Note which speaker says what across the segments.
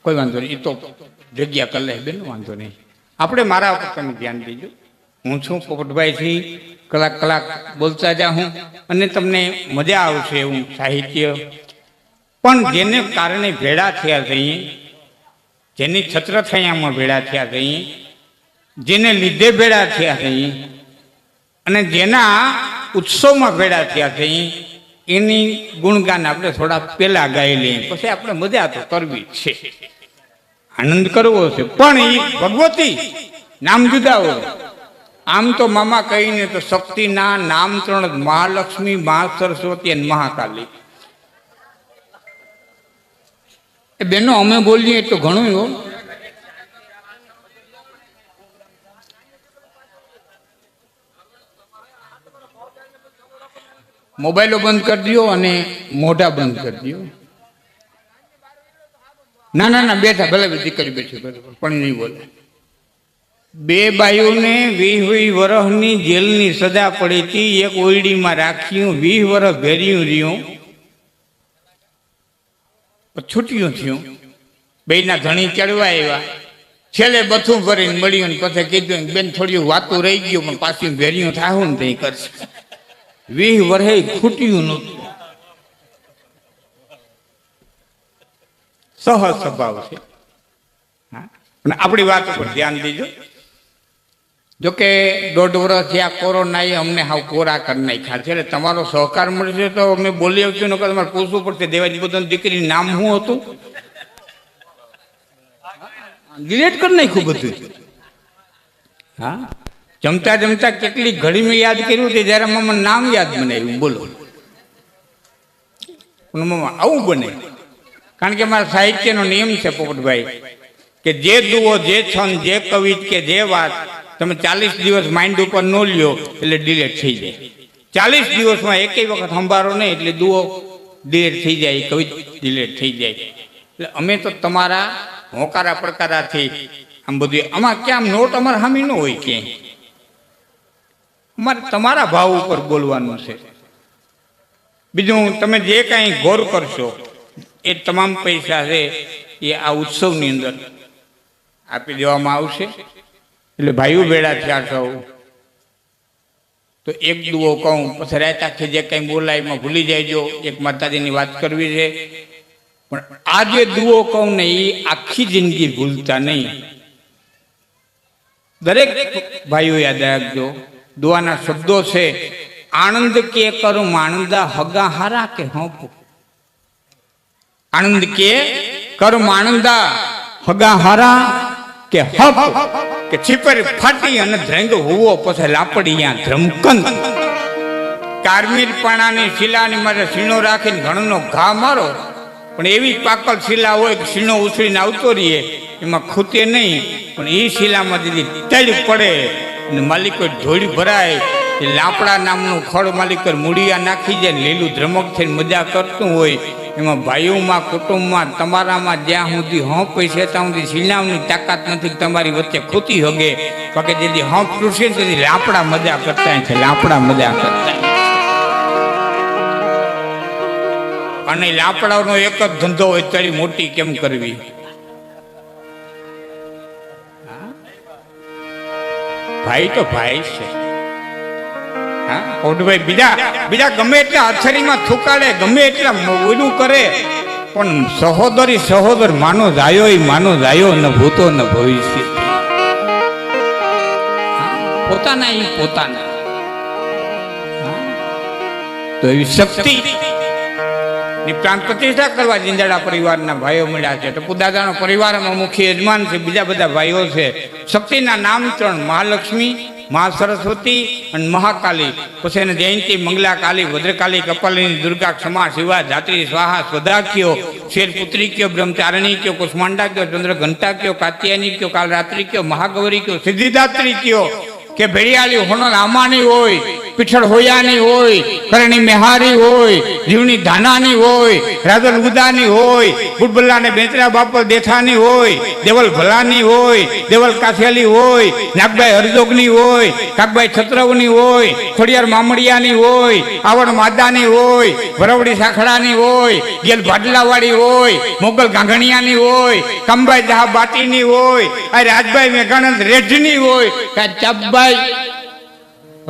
Speaker 1: કોઈ વાંધો નહીં, એ તો જગ્યા કરી લે બેન, વાંધો નહીં. આપણે મારા ઉપર તમે ધ્યાન દેજો. હું છું પોપટભાઈથી કલાક બોલતા જાઉં અને તમને મજા આવશે એવું સાહિત્ય. પણ જેને કારણે ભેળા થયા થઈએ, જેની છત્રછાયામાં ભેળા થયા થઈએ, જેને લીધે ભેળા થયા થઈએ અને જેના ઉત્સવમાં ભેળા થયા થઈએ, એની ગુણગાન આપણે થોડા પહેલા ગાઈ લઈએ, પછી આપણે મજા તો કરવી છે, આનંદ કરવો છે. પણ એ ભગવતી નામ જુદા હોય. આમ તો મામા કહીને તો શક્તિના નામ 3 જ: મહાલક્ષ્મી, મહા સરસ્વતી અને મહાકાલી. એ બેનો અમે બોલીએ તો ઘણું હો. મોબાઈલો બંધ કરી દો અને મોઢા બંધ કરી દો. ના બેઠા, ભલે દીકરી બેઠી બરાબર, પણ નહીં બોલે. 2 બાઈઓને 20 વર્ષની જેલની સજા પડી હતી. એક ઓયડીમાં રાખ્યું, 20 વર્ષ ભેર્યું રહ્યું, છૂટ્યું થયું. બેના ધણી ચડવા આવ્યા, છેલ્લે બથું ભરીને મળ્યું, પછી કીધું બેન થોડી વાતું રહી ગયું, પણ પાછું ભેર્યું થાવું ને ત્યાં કરશે. 20 વર્ષે ખૂટ્યું નહોતું. સહજ સ્વભાવ છે. અને આપણી વાત ઉપર ધ્યાન દેજો. જોકે 1.5 વર્ષથી આ કોરોનાએ અમને હાવ કોરા કરી નાખ્યા છે. એટલે તમારો સહકાર મળશે તો અમે બોલી આવશું, નકર તમારે પૂછવું પડશે દેવાજી બધાની દીકરીનું નામ શું હતું? ડિલેટ કરી નાખ્યું બધું. હા, જમતા જમતા કેટલી ઘડીમાં યાદ કર્યું છે, જ્યારે મામા નામ યાદ બનાવ્યું. બોલો, મામા આવું બને? કારણ કે મારા સાહિત્યનો નિયમ છે પોપટભાઈ, કે જે દુઓ, જે છંદ, જે કવિ કે જે વાત તમે 40 દિવસ માઇન્ડ ઉપર ન લ્યો એટલે ડિલેટ થઈ જાય. 40 દિવસમાં એકેય વખત સંભાળો નહીં એટલે દુઓ ડિલેટ થઈ જાય, કવિ ડિલેટ થઈ જાય. એટલે અમે તો તમારા હોકારા પડકારાથી આમ બધું, આમાં ક્યાં નોટ અમારે હામી ન હોય ક્યાંય. અમારે તમારા ભાવ ઉપર બોલવાનું છે. બીજું તમે જે કાંઈ ગૌર કરશો એ તમામ પૈસા છે એ આ ઉત્સવની અંદર આપી દેવામાં આવશે. એટલે ભાઈઓ ભેળા થયા છો તો એક દુઓ કહું, પછી રાત આખી જે કંઈ બોલાય એમાં ભૂલી જાયજો. એક માતાજીની વાત કરવી છે, પણ આ જે દુઓ કહું ને એ આખી જિંદગી ભૂલતા નહીં. દરેક ભાઈઓ યાદ રાખજો. દુઆના શબ્દો છે: આનંદ કે કરું માણંદા, હગા હારા કે હોપ. આનંદ કે કર માણંદા, હગા હારા કે હપ. કે છીપર ફાટી અને ધ્રંગ હોવો, પછી લાપડિયા ધ્રમકંદ. કારમીર પાણાની શિલાની મારે સીણો રાખીને ઘણનો ઘા મારો, પણ એવી પાકલ શિલા હોય કે સીણો ઉછળીને આવતો રહીએ, એમાં ખૂતે નહીં. પણ એ શિલામાં દીદી તળ પડે અને માલિકો ઢોળી ભરાય. એ લાપડા નામનું ખડ માલિકો મૂળિયા નાખી જાય ને લીલું ધ્રમક થઈને મજા કરતું હોય. એમાં ભાઈઓમાં, કુટુંબમાં, તમારામાં જ્યાં સુધી હોંપ છે ત્યાં સુધી શિલામની તાકાત નથી તમારી વચ્ચે ખૂતી હગે. બાકી જેથી હોંપ તૂટશે તેથી લાપડા મજા કરતા છે, લાપડા મજા કરતા. અને લાપડાનો એક જ ધંધો હોય, તારી મોટી કેમ કરવી. ભાઈ તો ભાઈ છે. બીજા ગમે એટલા અથડીમાં થૂકાડે, ગમે એટલા ઓલું કરે, પણ સહોદર માનો જાયો, એ માનો જાયો ન ભૂતો ન ભવિષ્ય. પોતાના એ પોતાના. તો એવી શક્તિ ની પ્રાણ પ્રતિષ્ઠા કરવા જીંજાડા પરિવારના ભાઈઓ મળ્યા છે. ટપુ દાદાનો પરિવારમાં મુખ્ય યજમાન છે, બીજા બધા ભાઈઓ છે. શક્તિના નામ 3: મહાલક્ષ્મી, મહા સરસ્વતી અને મહાકાલી. પછી એને જયંતી, મંગલા કાલી, ભદ્રકાલી, કપાલિની, દુર્ગા, ક્ષમા, શિવા, ધાત્રી, સ્વાહા, સ્વધા કયો, શેરપુત્રી કયો, બ્રહ્મચારિણી કયો, કુષ્માંડા કયો, ચંદ્ર ઘંટા કયો, કાત્યાયની કયો, કાલરાત્રી કયો, મહાગૌરી કયો, સિદ્ધિદાત્રી કયો. કે ભેળિયાળી હોનો રામાની હોય પીઠળ હોયાની હોય, કરણી મેહારી હોય, જીવની ધાનાની હોય, રાધલ ઉદાની હોય, બુટબલ્લા ને બેચરા બાપર દેથાની હોય, દેવલ ભલાની હોય, દેવલ કાથિયાલી હોય, નાગભાઈ હરજોગની હોય, કાકભાઈ છત્રવની હોય, ખોડિયાર મામડિયાની હોય, આવડ માદાની હોય, વરવડી સાખડાની હોય, ગેલ ભાડલાવાળી હોય, મોગલ ગાંગણિયાની હોય, કંબાઈ દહા બાટીની હોય, આ રાજભાઈ મેઘાનંદ રેઢની હોય, ચાપભાઈ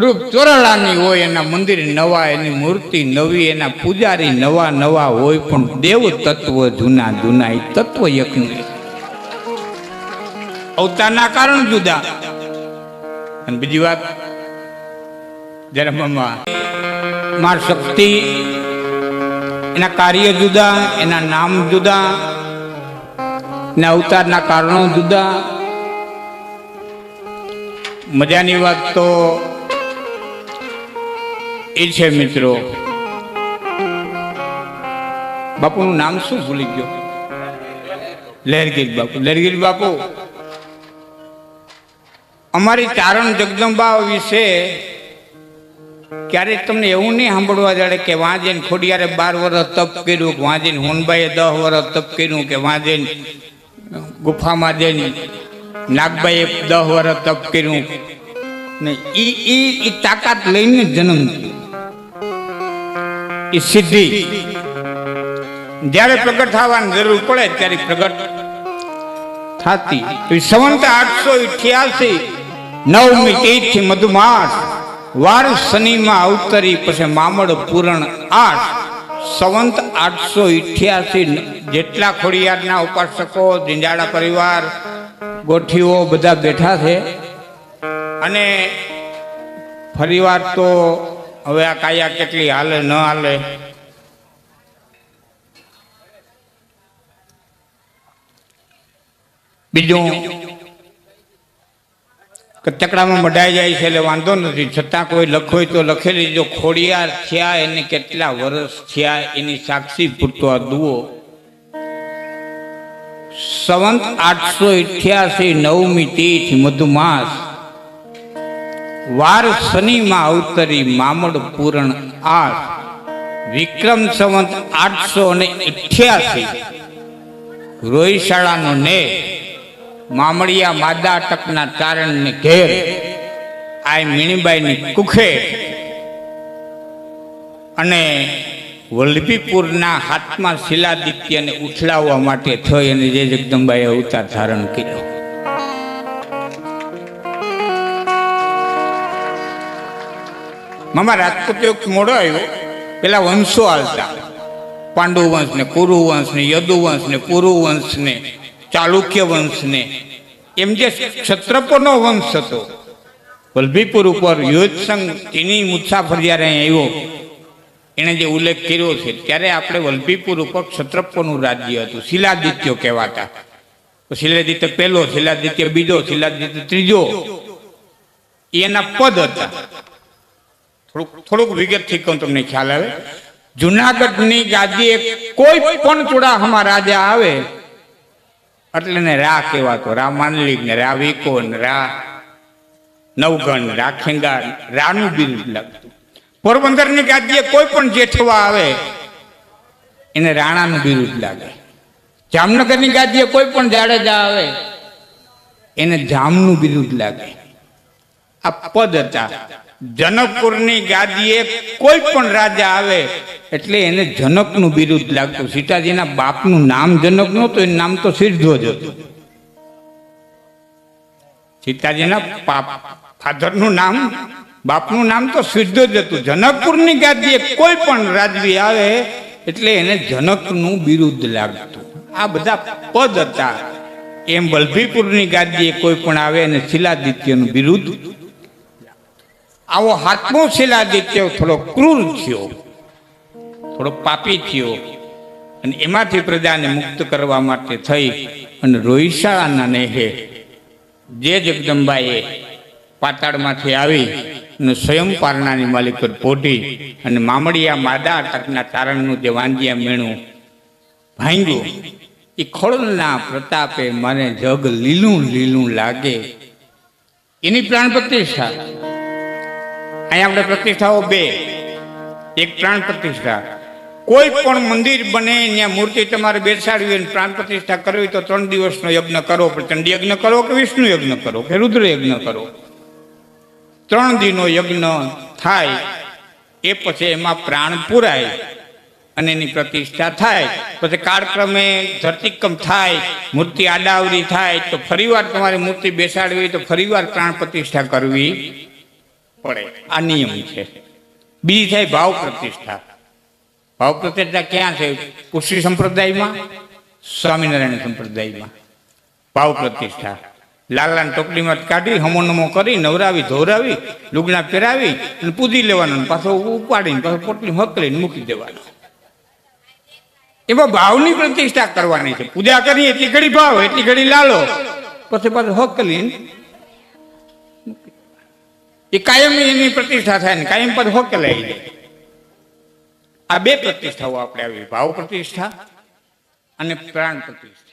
Speaker 1: રૂપ ચોરાળાની હોય, એના મંદિર નવા, એની મૂર્તિ નવી, એના પૂજારી નવા નવા હોય, પણ દેવ તત્વ જૂના જૂના, એ તત્વ એકનું. અવતારના કારણ જુદા. અને બીજી વાત, જયારે માર શક્તિ, એના કાર્ય જુદા, એના નામ જુદા, એના અવતારના કારણો જુદા. મજાની વાત તો એ છે મિત્રો, બાપુનું નામ શું ભૂલી ગયો? લહેરગીર બાપુ. લહેરગીર બાપુ અમારી ચારણ જગદંબા વિશે ક્યારેક તમને એવું નહીં સાંભળવા જડે કે વાંજેને ખોડિયારે 12 વર્ષ તપ કર્યું, કે વાંજેને હોનબાઈએ 10 વર્ષ તપ કર્યું, કે વાંજેને ગુફામાં જઈને નાગબાઈએ 10 વર્ષ તપ કર્યું. ને એ તાકાત લઈને જન્મ, એ સિદ્ધિ જ્યારે પ્રગટ થવાની જરૂર પડે ત્યારે પ્રગટ થતી. સંવંત 888 9મી તિથિ મધુમાસ, વાર શનિમાં અવતરી, પછી મામડ પૂરણ 8. સંવંત 888 જેટલા ખોડિયારના ઉપાસકો, જીંજાડા પરિવાર, ગોઠીઓ બધા બેઠા છે. અને ફરીવાર તો હવે આ કાયા કેટલી હાલે ન હાલે, બીજું કે ચકડામાં મઢાઈ જાય છે એટલે વાંધો નથી, છતાં કોઈ લખોય તો લખેલી. જો ખોડિયાર થયા એને કેટલા વર્ષ થયા એની સાક્ષી પૂરતો આ દુઓ. સંવંત 888 9મી તિથિ મધુમાસ, વાર શનિમાં અવતરી, મામડ પૂરણ 8. વિક્રમ સંવંત 888 રોહિશાળાનો ને મામડિયા માદા અટકના ચારણને ઘેર આ મીણીબાઈની કુખે અને વલ્લભીપુરના હાથમાં શિલાદિત્યને ઉછળાવવા માટે થઈ અને જે જગદંબાએ અવતાર ધારણ કર્યો. મામા રાજપૂત યુગ મોડો આવ્યો, પેલા વંશો હાલતા, પાંડુ વંશ ને કુરુ વંશ ને યદુ વંશ ને પુરુ વંશ ને ચાલુક્ય વંશ ને, એમ જે ક્ષત્રપોનો વંશ હતો. વલ્લભીપુર ઉપર યોજસંઘ ચીની મુસાફર જ્યારે આવ્યો, એણે જે ઉલ્લેખ કર્યો છે, ત્યારે આપણે વલ્લભીપુર ઉપર ક્ષત્રપોનું રાજ્ય હતું. શિલાદિત્યો કહેવાતા. શિલાદિત્ય પહેલો, શિલાદિત્ય બીજો, શિલાદિત્ય ત્રીજો, એના પદ હતા. થોડુંક વિગતથી કહું તમને ખ્યાલ આવે. જુનાગઢની ગાદીએ કોઈ પણ ચોડામાં રાજા આવે એટલે ને રા કહેવાતો. રા માંડલિક ને રા વિકો ને રા નવગણ, રા ખેંગાર, રાનું બિરુદ લાગતું. પોરબંદરની ગાદીએ કોઈ પણ જેઠવા આવે એને રાણાનું બિરુદ લાગે. જામનગરની ગાદીએ કોઈ પણ જાડેજા આવે એને જામનું બિરુદ લાગે. આ પદ હતા. જનકપુરની ગાદીએ કોઈ પણ રાજા આવે એટલે એને જનકનું બિરુદ લાગતું. સીતાજીના બાપનું નામ જનક નહોતું, એનું નામ તો સિદ્ધ્વજ હતું. સીતાજીના ફાધરનું નામ, બાપનું નામ તો સિદ્ધ્વજ હતું. જનકપુરની ગાદીએ કોઈ પણ રાજવી આવે એટલે એને જનકનું બિરુદ લાગતું. આ બધા પદ હતા. એમ વલ્લભીપુરની ગાદીએ કોઈ પણ આવે અને શિલાદિત્યનું બિરુદ. આવો હાથમો શિલાદિત્ય થોડો ક્રૂર થયો, થોડો પાપી થયો, અને એમાંથી પ્રજાને મુક્ત કરવા માટે થઈ અને રોહિશાળાના નેહે જે જગદંબાએ પાતાળમાંથી આવી અને સ્વયં પારણાની માલિક પર પોઢી અને મામડિયા માદા અટકના ચારણનું જે વાંજિયા મેણું ભાંગ્યું, એ ખોળના પ્રતાપે મને જગ લીલું લીલું લાગે, એની પ્રાણ પ્રતિષ્ઠા. અહીંયા આપણે પ્રતિષ્ઠાઓ બે, એક પ્રાણ પ્રતિષ્ઠા. કોઈ પણ મંદિર બને ત્યાં મૂર્તિ તમારે બેસાડવી અને પ્રાણ પ્રતિષ્ઠા કરવી તો 3 દિવસનો યજ્ઞ કરો. પ્રચંડ યજ્ઞ કરો કે વિષ્ણુ યજ્ઞ કરો કે રુદ્ર યજ્ઞ કરો, 3 દિનનો યજ્ઞ થાય. એ પછી એમાં પ્રાણ પુરાય અને એની પ્રતિષ્ઠા થાય. પછી કાળક્રમે ધરતીકંપ થાય, મૂર્તિ આડાવડી થાય તો ફરીવાર તમારે મૂર્તિ બેસાડવી તો ફરીવાર પ્રાણ પ્રતિષ્ઠા કરવી પડે. આ નિયમ છે. બીજી થાય ભાવ પ્રતિષ્ઠા. ભાવ પ્રતિષ્ઠા ક્યાં છે? કુશી સંપ્રદાયમાં, સ્વામિનારાયણ સંપ્રદાયમાં. ભાવ પ્રતિષ્ઠા લાલાને ટોપલીમાં કાઢી હમો નમો કરી નવરાવી ધોરાવી લુગડા પહેરાવી અને પૂજી લેવાનું, પાછો ઉપાડીને પાછો પોટલી હકલીને મૂકી દેવાનો. એમાં ભાવની પ્રતિષ્ઠા કરવાની છે. પૂજા કરીએ એટલી ઘડી ભાવ, એટલી ઘડી લાલો, પછી પાછું હકલીને એ કાયમ એની પ્રતિષ્ઠા થાય ને કાયમ પાછું હકલાઈ જાય. આ બે પ્રતિષ્ઠાઓ આપણે આવી, ભાવ પ્રતિષ્ઠા અને પ્રાણ પ્રતિષ્ઠા.